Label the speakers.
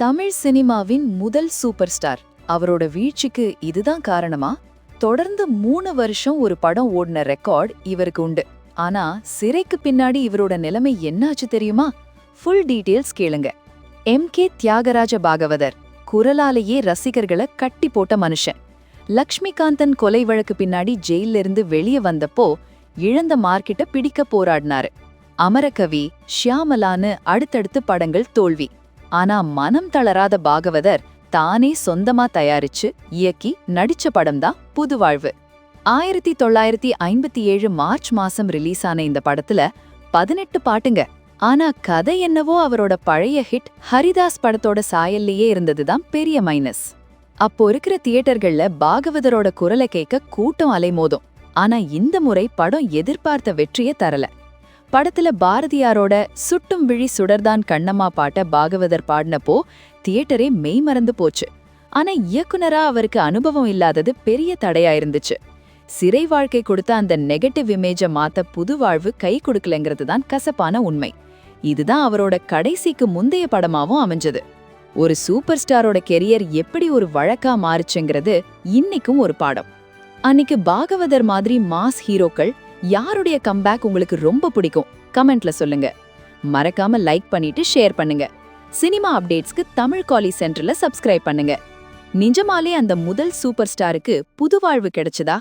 Speaker 1: தமிழ் சினிமாவின் முதல் super star அவரோட வீழ்ச்சிக்கு இதுதான் காரணமா? தொடர்ந்து 3 வருஷம் ஒரு படம் ஓடின ரெக்கார்ட் இவருக்கு உண்டு. ஆனா சிறைக்கு பின்னாடி இவரோட நிலைமை என்னாச்சு தெரியுமா? ஃபுல் டீடைல்ஸ் கேளுங்க. கே தியாகராஜ பாகவதர் குரலாலேயே ரசிகர்களை கட்டி போட்ட மனுஷன். லக்ஷ்மிகாந்தன் கொலை வழக்கு பின்னாடி ஜெயில இருந்து வெளியே வந்தப்போ இழந்த மார்க்கெட்ட பிடிக்க போராடினாரு. அமரகவி, ஷியாமலான்னு அடுத்தடுத்து படங்கள் தோல்வி. ஆனா மனம் தளராத பாகவதர் தானே சொந்தமா தயாரிச்சு இயக்கி நடிச்ச படம்தான் புதுவாழ்வு. 1957 மார்ச் மாசம் ரிலீஸ் ஆன இந்த படத்துல 18 பாட்டுங்க. ஆனா கதை என்னவோ அவரோட பழைய ஹிட் ஹரிதாஸ் படத்தோட சாயல்லையே இருந்ததுதான் பெரிய மைனஸ். அப்போ இருக்கிற தியேட்டர்கள்ல பாகவதரோட குரலை கேட்க கூட்டம் அலைமோதும். ஆனா இந்த முறை படம் எதிர்பார்த்த வெற்றியை தரல. படத்துல பாரதியாரோட சுட்டும் விழி சுடர்தான் கண்ணம்மா பாட்ட பாகவதர் பாடினப்போ தியேட்டரே மெய்மறந்து போச்சு. ஆனா இயக்குனரா அவருக்கு அனுபவம் இல்லாதது பெரிய தடையா இருந்துச்சு. சிறை வாழ்க்கை கொடுத்த அந்த நெகட்டிவ் இமேஜை மாத்த புதுவாழ்வு கை கொடுக்கலங்கிறது தான் கசப்பான உண்மை. இதுதான் அவரோட கடைசிக்கு முந்தைய படமாவும் அமைஞ்சது. ஒரு சூப்பர் ஸ்டாரோட கெரியர் எப்படி ஒரு வழக்கா மாறுச்சுங்கிறது இன்னைக்கும் ஒரு பாடம். அன்னைக்கு பாகவதர் மாதிரி மாஸ் ஹீரோக்கள் யாருடைய கம்பேக் உங்களுக்கு ரொம்ப பிடிக்கும்? கமெண்ட்ல சொல்லுங்க. மறக்காம லைக் பண்ணிட்டு ஷேர் பண்ணுங்க. சினிமா அப்டேட்ஸ்க்கு தமிழ் காலி சென்டர்ல சப்ஸ்கிரைப் பண்ணுங்க. நிஜமாலே அந்த முதல் சூப்பர் ஸ்டாருக்கு புதுவாழ்வு கிடைச்சதா?